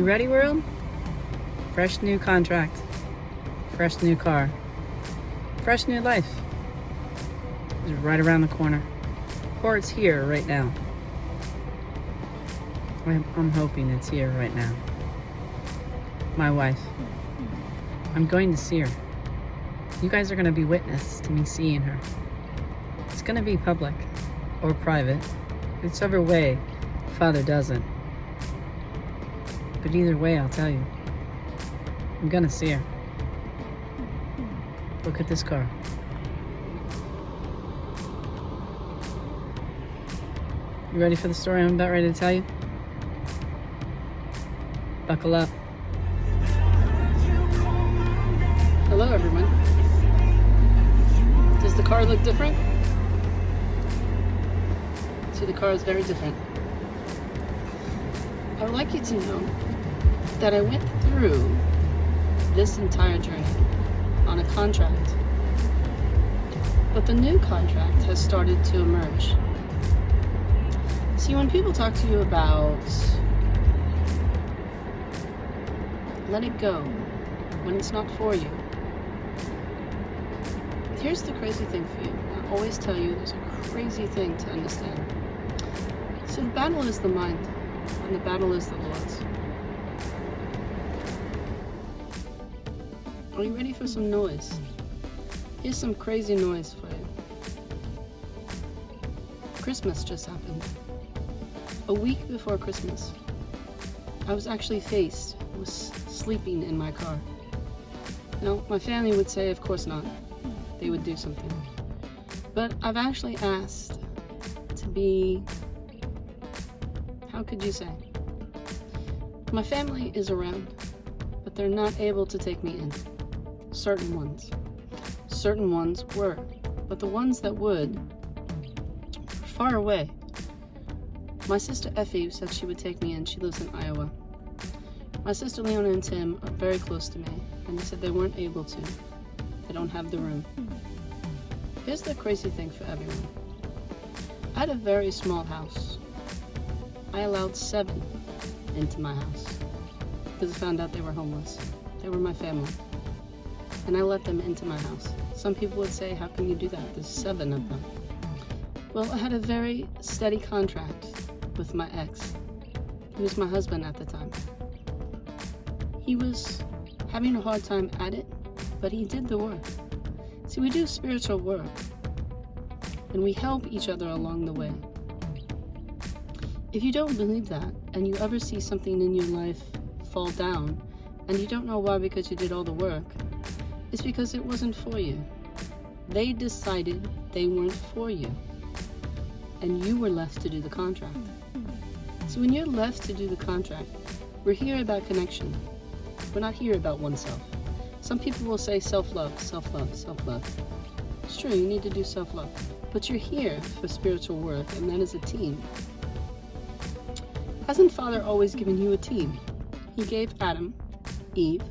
You ready, world? Fresh new contract, fresh new car, fresh new life. It's right around the corner, or it's here right now. I'm hoping it's here right now. My wife. I'm going to see her. You guys are going to be witness to me seeing her. It's going to be public or private, whichever way Father does it. But either way, I'll tell you, I'm going to see her. Look at this car. You ready for the story I'm about ready to tell you? Buckle up. Hello, everyone. Does the car look different? See, the car is very different. I would like you to know that I went through this entire journey on a contract, but the new contract has started to emerge. See, when people talk to you about let it go when it's not for you, here's the crazy thing for you. I always tell you there's a crazy thing to understand. So the battle is the mind, and the battle is the Lord's. Are you ready for some noise? Here's some crazy noise for you. Christmas just happened. A week before Christmas, I was actually sleeping in my car. Now, my family would say, of course not. They would do something. But I've actually asked to be, how could you say? My family is around, but they're not able to take me in. Certain ones. Certain ones were, but the ones that would were far away. My sister Effie said she would take me in. She lives in Iowa. My sister Leona and Tim are very close to me, and they said they weren't able to. They don't have the room. Here's the crazy thing for everyone. I had a very small house. I allowed 7 into my house because I found out they were homeless. They were my family. And I let them into my house. Some people would say, how can you do that? There's 7 of them. Well, I had a very steady contract with my ex. He was my husband at the time. He was having a hard time at it, but he did the work. See, we do spiritual work, and we help each other along the way. If you don't believe that, and you ever see something in your life fall down, and you don't know why because you did all the work, it's because it wasn't for you. They decided they weren't for you, and you were left to do the contract. So when you're left to do the contract, we're here about connection. We're not here about oneself. Some people will say self-love, self-love, self-love. It's true, you need to do self-love. But you're here for spiritual work, and that is a team. Hasn't Father always given you a team? He gave Adam, Eve.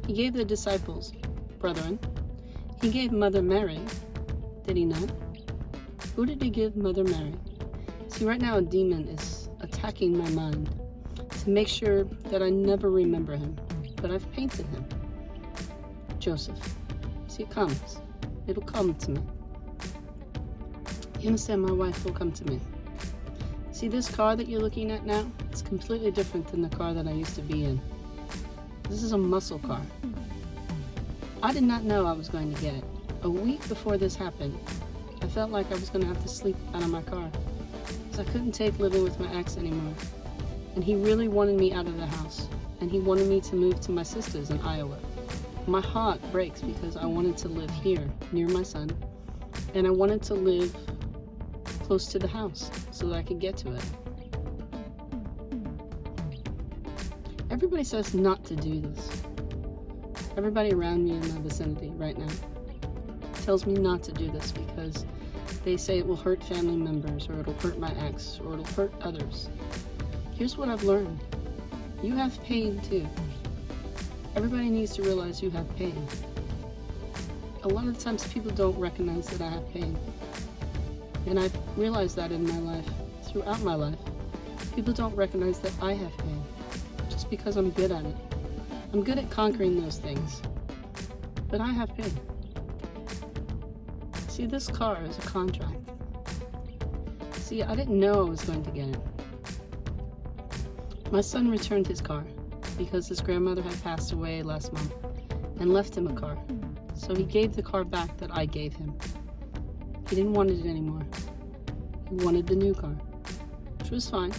He gave the disciples, brethren. He gave Mother Mary. Did he not? Who did he give Mother Mary? See, right now a demon is attacking my mind to make sure that I never remember him. But I've painted him. Joseph. See, it comes. It'll come to me. You understand? My wife will come to me. See, this car that you're looking at now, it's completely different than the car that I used to be in. This is a muscle car. I did not know I was going to get it. A week before this happened, I felt like I was going to have to sleep out of my car because I couldn't take living with my ex anymore. And he really wanted me out of the house. And he wanted me to move to my sister's in Iowa. My heart breaks because I wanted to live here near my son, and I wanted to live close to the house so that I could get to it. Everybody says not to do this. Everybody around me in my vicinity right now tells me not to do this because they say it will hurt family members, or it'll hurt my ex, or it'll hurt others. Here's what I've learned. You have pain too. Everybody needs to realize you have pain. A lot of times people don't recognize that I have pain. And I've realized that in my life, throughout my life. People don't recognize that I have pain. just because I'm good at it. I'm good at conquering those things. But I have pain. See, this car is a contract. See, I didn't know I was going to get it. My son returned his car because his grandmother had passed away last month and left him a car. So he gave the car back that I gave him. He didn't want it anymore. He wanted the new car, which was fine.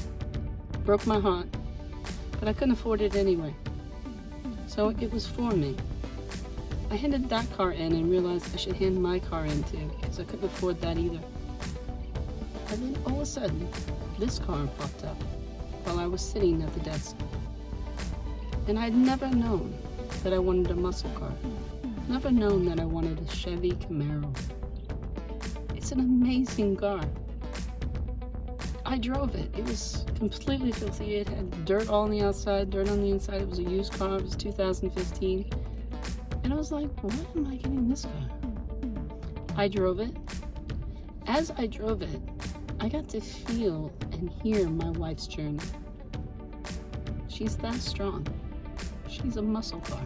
Broke my heart, but I couldn't afford it anyway. So it was for me. I handed that car in and realized I should hand my car in too, because I couldn't afford that either. And then all of a sudden, this car popped up while I was sitting at the desk. And I'd never known that I wanted a muscle car. Never known that I wanted a Chevy Camaro. It's an amazing car. I drove it. It was completely filthy. It had dirt all on the outside, dirt on the inside. It was a used car. It was 2015. And I was like, why am I getting this car? I drove it. As I drove it, I got to feel and hear my wife's journey. She's that strong. She's a muscle car.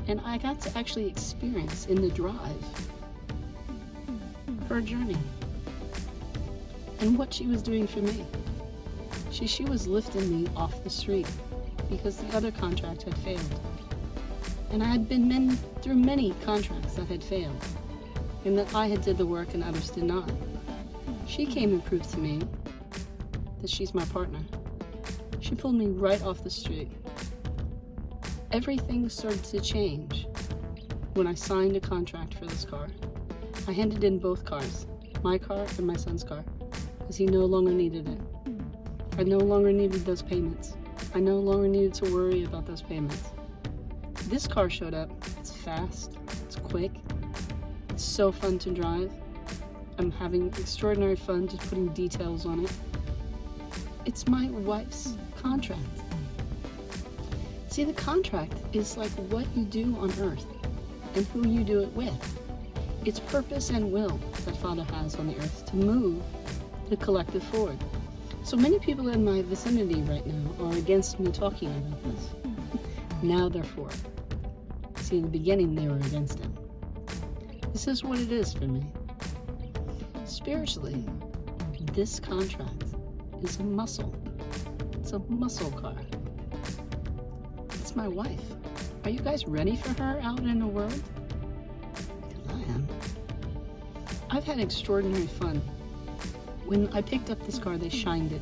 And I got to actually experience in the drive her journey and what she was doing for me. She was lifting me off the street because the other contract had failed. And I had been through many contracts that had failed, and that I had did the work and others did not. She came and proved to me that she's my partner. She pulled me right off the street. Everything started to change when I signed a contract for this car. I handed in both cars, my car and my son's car, because he no longer needed it. I no longer needed those payments. I no longer needed to worry about those payments. This car showed up. It's fast, it's quick, it's so fun to drive. I'm having extraordinary fun just putting details on it. It's my wife's contract. See, the contract is like what you do on earth and who you do it with. It's purpose and will that Father has on the earth to move the collective forward. So many people in my vicinity right now are against me talking about this. Now they're for it. See, in the beginning they were against it. This is what it is for me. Spiritually, this contract is a muscle. It's a muscle car. It's my wife. Are you guys ready for her out in the world? Because I am. I've had extraordinary fun. When I picked up this car, they shined it.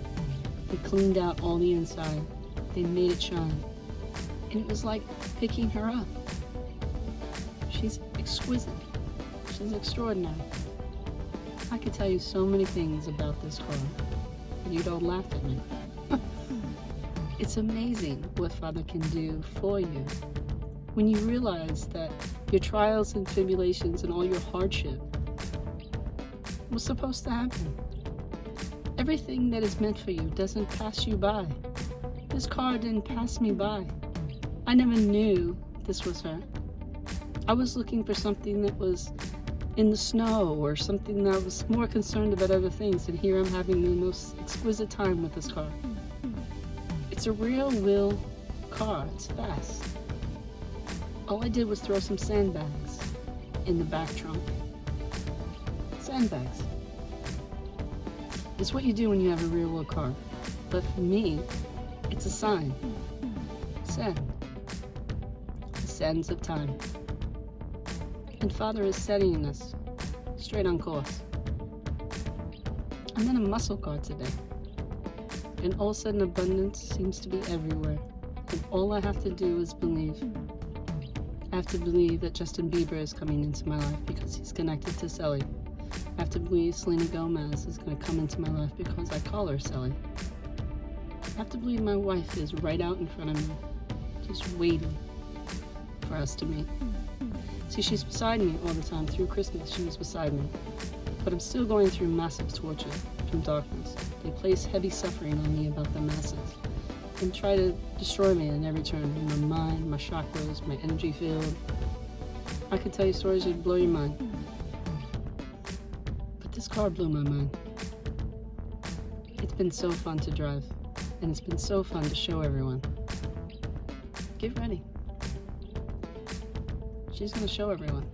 They cleaned out all the inside. They made it shine. And it was like picking her up. She's exquisite. She's extraordinary. I could tell you so many things about this car, and you'd all laugh at me. It's amazing what Father can do for you when you realize that your trials and tribulations and all your hardship was supposed to happen. Everything that is meant for you doesn't pass you by. This car didn't pass me by. I never knew this was her. I was looking for something that was in the snow or something that I was more concerned about other things, and here I'm having the most exquisite time with this car. It's a real will car. It's fast. All I did was throw some sandbags in the back trunk. Sandbags. It's what you do when you have a rear wheel car. But for me, it's a sign. Send. The sands of time. And Father is setting us straight on course. I'm in a muscle car today. And all of a sudden abundance seems to be everywhere. And all I have to do is believe. I have to believe that Justin Bieber is coming into my life because he's connected to Selly. I have to believe Selena Gomez is going to come into my life because I call her Selly. I have to believe my wife is right out in front of me, just waiting for us to meet. See, she's beside me all the time. Through Christmas, she was beside me. But I'm still going through massive torture from darkness. They place heavy suffering on me about the masses and try to destroy me at every turn. In my mind, my chakras, my energy field. I could tell you stories that would blow your mind. But this car blew my mind. It's been so fun to drive. And it's been so fun to show everyone. Get ready. She's going to show everyone.